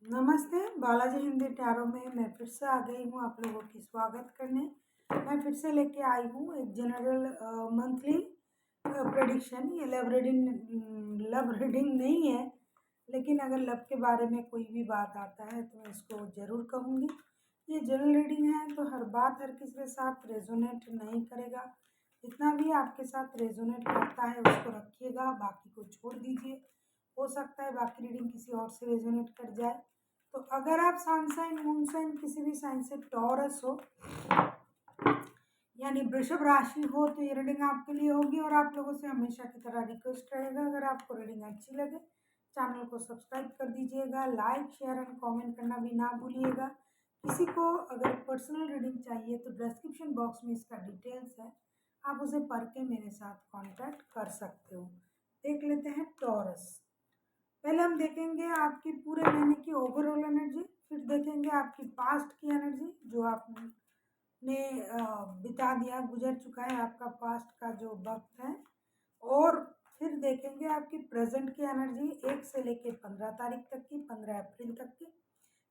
नमस्ते, बालाजी हिंदी टैरो में मैं फिर से आ गई हूँ आप लोगों की स्वागत करने। मैं फिर से लेके आई हूँ एक जनरल मंथली प्रेडिक्शन। ये लव रीडिंग नहीं है, लेकिन अगर लव के बारे में कोई भी बात आता है तो मैं इसको ज़रूर कहूँगी। ये जनरल रीडिंग है तो हर बात हर किसी के साथ रेजोनेट नहीं करेगा। जितना भी आपके साथ रेजोनेट करता है उसको रखिएगा, बाकी को छोड़ दीजिए। हो सकता है बाकी रीडिंग किसी और से रेजोनेट कर जाए। तो अगर आप सन साइन मून साइन किसी भी साइन से टॉरस हो यानी वृषभ राशि हो तो ये रीडिंग आपके लिए होगी। और आप लोगों से हमेशा की तरह रिक्वेस्ट रहेगा, अगर आपको रीडिंग अच्छी लगे चैनल को सब्सक्राइब कर दीजिएगा, लाइक शेयर एंड कमेंट करना भी ना भूलिएगा। किसी को अगर पर्सनल रीडिंग चाहिए तो डिस्क्रिप्शन बॉक्स में इसका डिटेल्स है, आप उसे पढ़ के मेरे साथ कांटेक्ट कर सकते हो। देख लेते हैं टॉरस। पहले हम देखेंगे आपकी पूरे महीने की ओवरऑल एनर्जी, फिर देखेंगे आपकी पास्ट की एनर्जी जो आपने बिता दिया, गुजर चुका है आपका पास्ट का जो वक्त है। और फिर देखेंगे आपकी प्रेजेंट की एनर्जी 1 से लेके 15 तारीख तक की, 15 अप्रैल तक की।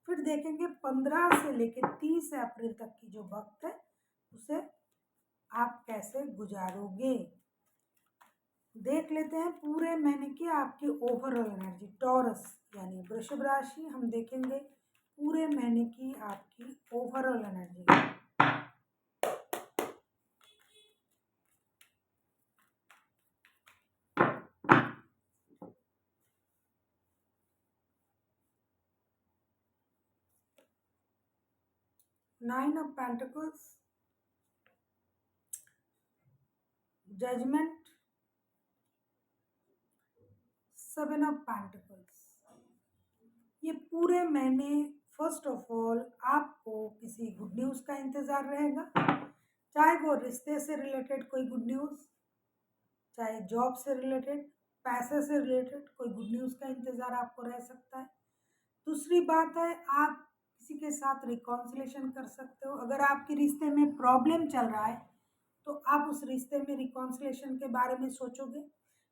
फिर देखेंगे 15 से लेके 30 अप्रैल तक की जो वक्त है उसे आप कैसे गुजारोगे। देख लेते हैं पूरे महीने की आपकी ओवरऑल एनर्जी टॉरस यानी वृषभ राशि। हम देखेंगे पूरे महीने की आपकी overall energy. Nine of pentacles, judgement, seven of pentacles. ये पूरे महीने फर्स्ट ऑफ ऑल आपको किसी गुड न्यूज़ का इंतज़ार रहेगा, चाहे वो रिश्ते से रिलेटेड कोई गुड न्यूज़, चाहे जॉब से रिलेटेड, पैसे से रिलेटेड कोई गुड न्यूज़ का इंतज़ार आपको रह सकता है। दूसरी बात है आप किसी के साथ रिकॉन्सिलेशन कर सकते हो। अगर आपके रिश्ते में प्रॉब्लम चल रहा है तो आप उस रिश्ते में रिकॉन्सिलेशन के बारे में सोचोगे,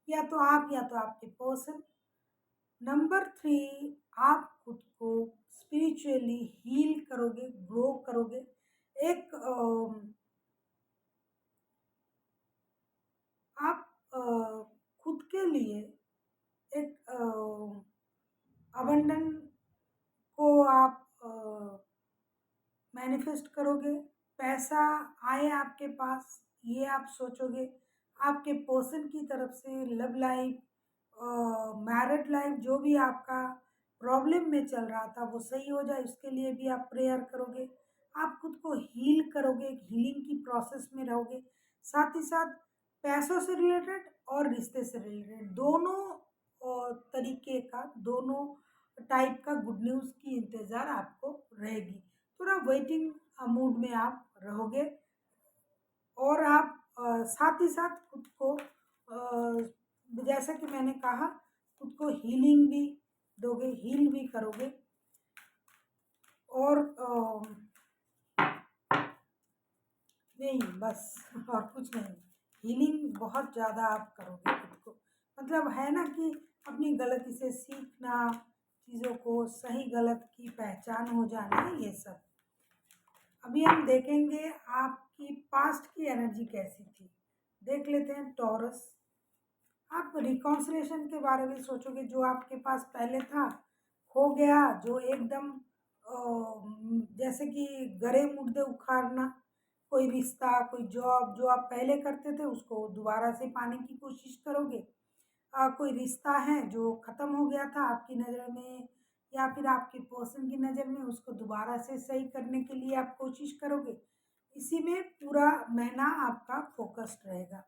या तो आप या तो आपके पर्सन। नंबर 3, आप खुद को स्पिरिचुअली हील करोगे, ग्रो करोगे। एक आप खुद के लिए एक अबंडन को आप मैनिफेस्ट करोगे, पैसा आए आपके पास ये आप सोचोगे। आपके पर्सन की तरफ से लव लाइफ, मैरिड लाइफ, जो भी आपका प्रॉब्लम में चल रहा था वो सही हो जाए, उसके लिए भी आप प्रेयर करोगे। आप खुद को हील करोगे, एक हीलिंग की प्रोसेस में रहोगे। साथ ही साथ पैसों से रिलेटेड और रिश्ते से रिलेटेड दोनों तरीके का, दोनों टाइप का गुड न्यूज़ की इंतज़ार आपको रहेगी। थोड़ा वेटिंग मूड में आप रहोगे। और आप साथ ही साथ खुद को जैसा कि मैंने कहा खुद को हीलिंग भी दोगे, हील भी करोगे। और नहीं, बस और कुछ नहीं, हीलिंग बहुत ज़्यादा आप करोगे खुद को। मतलब है ना कि अपनी गलती से सीखना, चीज़ों को सही गलत की पहचान हो जाना, ये सब। अभी हम देखेंगे आपकी पास्ट की एनर्जी कैसी थी। देख लेते हैं टॉरस। आप रिकॉन्सिलेशन के बारे में सोचोगे, जो आपके पास पहले था खो गया, जो एकदम जैसे कि गड़े मुर्दे उखाड़ना, कोई रिश्ता, कोई जॉब जो आप पहले करते थे उसको दोबारा से पाने की कोशिश करोगे। कोई रिश्ता है जो ख़त्म हो गया था आपकी नज़र में या फिर आपके पर्सन की नज़र में, उसको दोबारा से सही करने के लिए आप कोशिश करोगे। इसी में पूरा महीना आपका फोकस्ड रहेगा।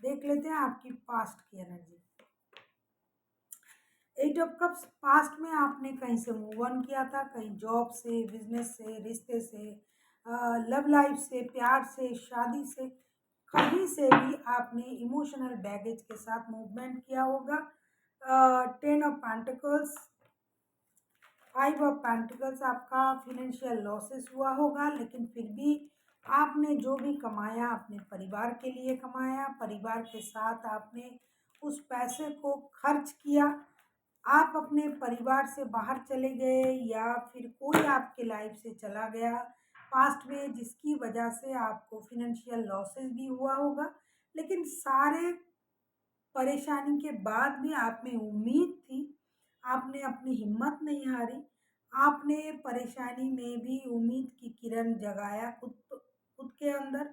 देख लेते हैं आपकी पास्ट की एनर्जी। 8 ऑफ कप्स, पास्ट में आपने कहीं से मूव ऑन किया था, कहीं जॉब से, बिजनेस से, रिश्ते से, लव लाइफ से, प्यार से, शादी से, कहीं से भी आपने इमोशनल बैगेज के साथ मूवमेंट किया होगा। 10 ऑफ पेंटिकल्स, 5 ऑफ पेंटिकल्स, आपका फिनेंशियल लॉसेस हुआ होगा, लेकिन फिर भी आपने जो भी कमाया अपने परिवार के लिए कमाया, परिवार के साथ आपने उस पैसे को खर्च किया। आप अपने परिवार से बाहर चले गए या फिर कोई आपके लाइफ से चला गया पास्ट में, जिसकी वजह से आपको फिनेंशियल लॉसेस भी हुआ होगा। लेकिन सारे परेशानी के बाद भी आप में उम्मीद थी, आपने अपनी हिम्मत नहीं हारी, आपने परेशानी में भी उम्मीद की किरण जगाया खुद के अंदर,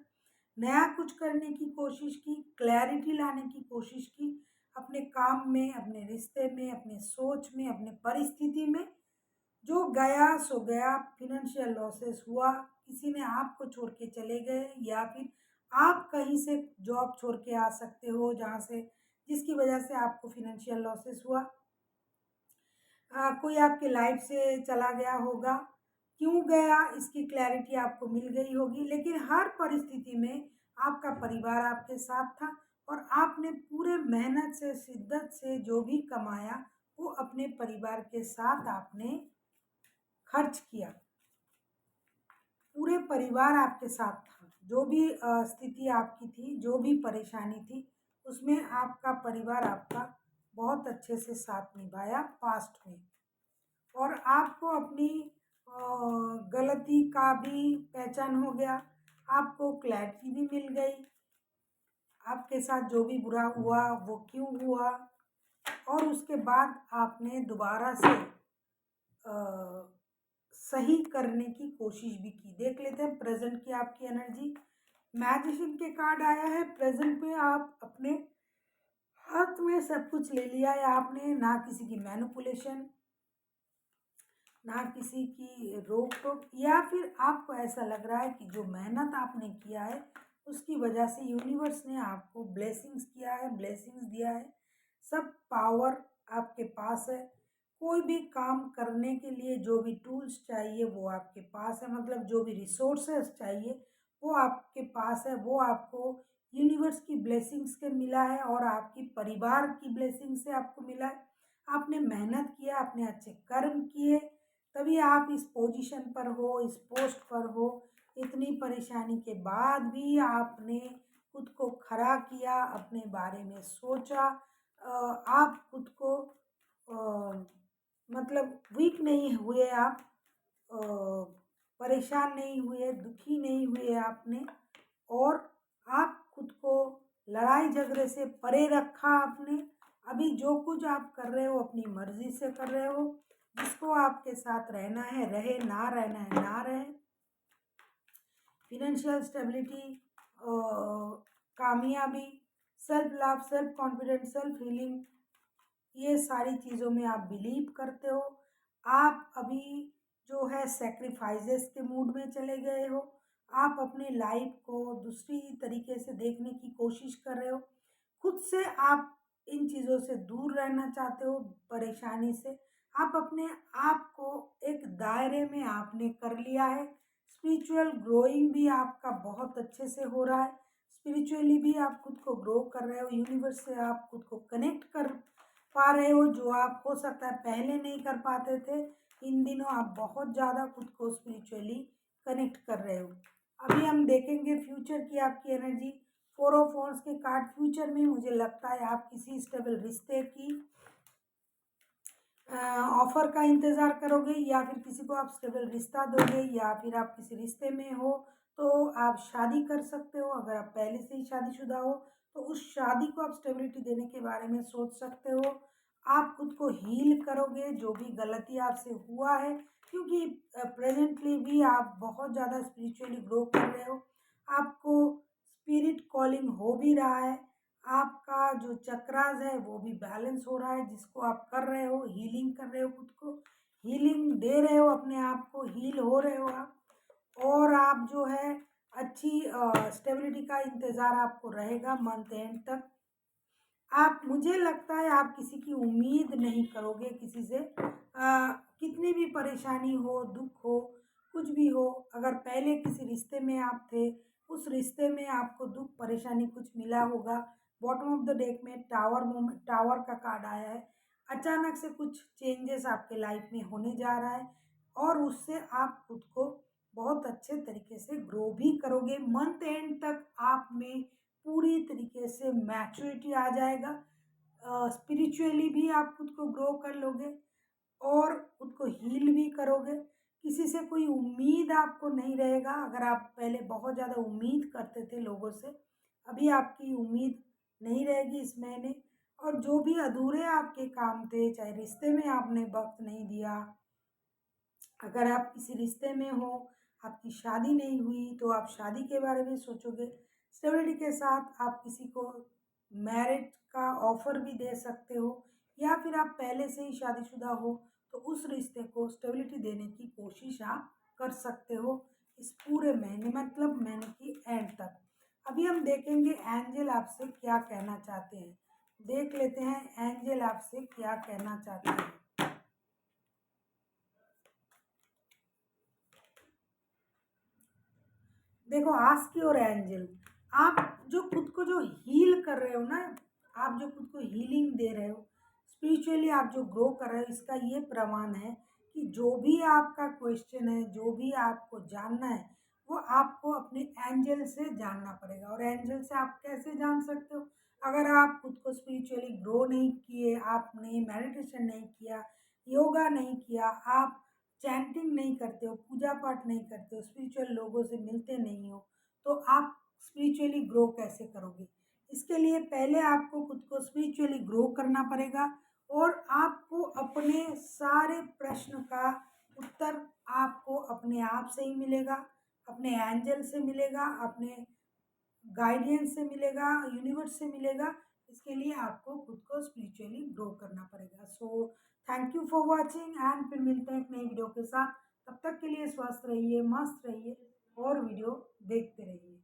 नया कुछ करने की कोशिश की, क्लैरिटी लाने की कोशिश की अपने काम में, अपने रिश्ते में, अपने सोच में, अपने परिस्थिति में। जो गया सो गया, फिनेंशियल लॉसेस हुआ, किसी ने आपको छोड़ के चले गए या फिर आप कहीं से जॉब छोड़ के आ सकते हो जहाँ से, जिसकी वजह से आपको फिनेंशियल लॉसेस हुआ। कोई आपके लाइफ से चला गया होगा, क्यों गया इसकी क्लैरिटी आपको मिल गई होगी। लेकिन हर परिस्थिति में आपका परिवार आपके साथ था और आपने पूरे मेहनत से, शिद्दत से जो भी कमाया वो अपने परिवार के साथ आपने खर्च किया। पूरे परिवार आपके साथ था, जो भी स्थिति आपकी थी, जो भी परेशानी थी, उसमें आपका परिवार आपका बहुत अच्छे से साथ निभाया पास्ट में। और आपको अपनी गलती का भी पहचान हो गया, आपको क्लैरिटी भी मिल गई, आपके साथ जो भी बुरा हुआ वो क्यों हुआ, और उसके बाद आपने दोबारा से सही करने की कोशिश भी की। देख लेते हैं प्रेजेंट की आपकी एनर्जी। मैजिशियन के कार्ड आया है, प्रेजेंट में आप अपने हाथ में सब कुछ ले लिया है आपने, ना किसी की मैनिपुलेशन, ना किसी की रोक टोक, या फिर आपको ऐसा लग रहा है कि जो मेहनत आपने किया है उसकी वजह से यूनिवर्स ने आपको ब्लेसिंग्स किया है, ब्लेसिंग्स दिया है। सब पावर आपके पास है, कोई भी काम करने के लिए जो भी टूल्स चाहिए वो आपके पास है, मतलब जो भी रिसोर्सेस चाहिए वो आपके पास है, वो आपको यूनिवर्स की ब्लेसिंग्स से मिला है और आपकी परिवार की ब्लेसिंग से आपको मिला है। आपने मेहनत किया, आपने अच्छे कर्म किए, तभी आप इस पोजीशन पर हो, इस पोस्ट पर हो। इतनी परेशानी के बाद भी आपने खुद को खड़ा किया, अपने बारे में सोचा। आप खुद को मतलब वीक नहीं हुए आप, अ, परेशान नहीं हुए, दुखी नहीं हुए आपने, और आप खुद को लड़ाई झगड़े से परे रखा आपने। अभी जो कुछ आप कर रहे हो अपनी मर्जी से कर रहे हो, जिसको आपके साथ रहना है रहे, ना रहना है ना रहे। फिनेंशियल स्टेबिलिटी, कामयाबी, self love, self confidence, self healing, ये सारी चीज़ों में आप बिलीव करते हो। आप अभी जो है सेक्रीफाइसेस के मूड में चले गए हो, आप अपनी लाइफ को दूसरी तरीके से देखने की कोशिश कर रहे हो, खुद से आप इन चीज़ों से दूर रहना चाहते हो, परेशानी से। आप अपने आप को एक दायरे में आपने कर लिया है। स्पिरिचुअल ग्रोइंग भी आपका बहुत अच्छे से हो रहा है, स्पिरिचुअली भी आप खुद को ग्रो कर रहे हो, यूनिवर्स से आप खुद को कनेक्ट कर पा रहे हो, जो आप हो सकता है पहले नहीं कर पाते थे। इन दिनों आप बहुत ज़्यादा खुद को स्पिरिचुअली कनेक्ट कर रहे हो। अभी हम देखेंगे फ्यूचर की आपकी एनर्जी। फोर ऑफ वॉन्ड्स के कार्ड, फ्यूचर में मुझे लगता है आप किसी स्टेबल रिश्ते की ऑफर का इंतज़ार करोगे, या फिर किसी को आप स्टेबल रिश्ता दोगे, या फिर आप किसी रिश्ते में हो तो आप शादी कर सकते हो। अगर आप पहले से ही शादीशुदा हो तो उस शादी को आप स्टेबिलिटी देने के बारे में सोच सकते हो। आप खुद को हील करोगे जो भी गलती आपसे हुआ है, क्योंकि प्रेजेंटली भी आप बहुत ज़्यादा स्पिरिचुअली ग्रो कर रहे हो। आपको स्पिरिट कॉलिंग हो भी रहा है, आपका जो चक्रास है वो भी बैलेंस हो रहा है, जिसको आप कर रहे हो, हीलिंग कर रहे हो, खुद को हीलिंग दे रहे हो, अपने आप को हील हो रहे हो आप। और आप जो है अच्छी स्टेबिलिटी का इंतज़ार आपको रहेगा मंथ एंड तक। आप, मुझे लगता है आप किसी की उम्मीद नहीं करोगे किसी से, कितनी भी परेशानी हो, दुख हो, कुछ भी हो। अगर पहले किसी रिश्ते में आप थे, उस रिश्ते में आपको दुख परेशानी कुछ मिला होगा। बॉटम ऑफ द डेक में टावर मोमेंट, टावर का कार्ड आया है। अचानक से कुछ चेंजेस आपके लाइफ में होने जा रहा है और उससे आप खुद को बहुत अच्छे तरीके से ग्रो भी करोगे। मंथ एंड तक आप में पूरी तरीके से मैच्योरिटी आ जाएगा। स्पिरिचुअली भी आप खुद को ग्रो कर लोगे और खुद को हील भी करोगे। किसी से कोई उम्मीद आपको नहीं रहेगा। अगर आप पहले बहुत ज़्यादा उम्मीद करते थे लोगों से, अभी आपकी उम्मीद नहीं रहेगी इस महीने। और जो भी अधूरे आपके काम थे, चाहे रिश्ते में आपने वक़्त नहीं दिया, अगर आप किसी रिश्ते में हो, आपकी शादी नहीं हुई, तो आप शादी के बारे में सोचोगे। स्टेबिलिटी के साथ आप किसी को मैरिज का ऑफ़र भी दे सकते हो, या फिर आप पहले से ही शादीशुदा हो, तो उस रिश्ते को स्टेबिलिटी देने की कोशिश आप कर सकते हो इस पूरे महीने, मतलब महीने की एंड तक। अभी हम देखेंगे एंजल आपसे क्या कहना चाहते हैं। देख लेते हैं एंजल आपसे क्या कहना चाहते हैं। देखो, आस्क योर एंजल। आप जो खुद को जो हील कर रहे हो ना, आप जो खुद को हीलिंग दे रहे हो, स्पिरिचुअली आप जो ग्रो कर रहे हो, इसका ये प्रमाण है कि जो भी आपका क्वेश्चन है, जो भी आपको जानना है, वो आपको अपने एंजल से जानना पड़ेगा। और एंजल से आप कैसे जान सकते हो? अगर आप खुद को स्पिरिचुअली ग्रो नहीं किए, आपने मेडिटेशन नहीं किया, योगा नहीं किया, आप चैंटिंग नहीं करते हो, पूजा पाठ नहीं करते हो, स्पिरिचुअल लोगों से मिलते नहीं हो, तो आप स्पिरिचुअली ग्रो कैसे करोगे? इसके लिए पहले आपको खुद को स्पिरिचुअली ग्रो करना पड़ेगा, और आपको अपने सारे प्रश्न का उत्तर आपको अपने आप से ही मिलेगा, अपने एंजल से मिलेगा, अपने गाइडेंस से मिलेगा, यूनिवर्स से मिलेगा। इसके लिए आपको खुद को स्पिरिचुअली ग्रो करना पड़ेगा। So thank you for watching, and फिर मिलते हैं एक नई वीडियो के साथ। तब तक के लिए स्वस्थ रहिए, मस्त रहिए और वीडियो देखते रहिए।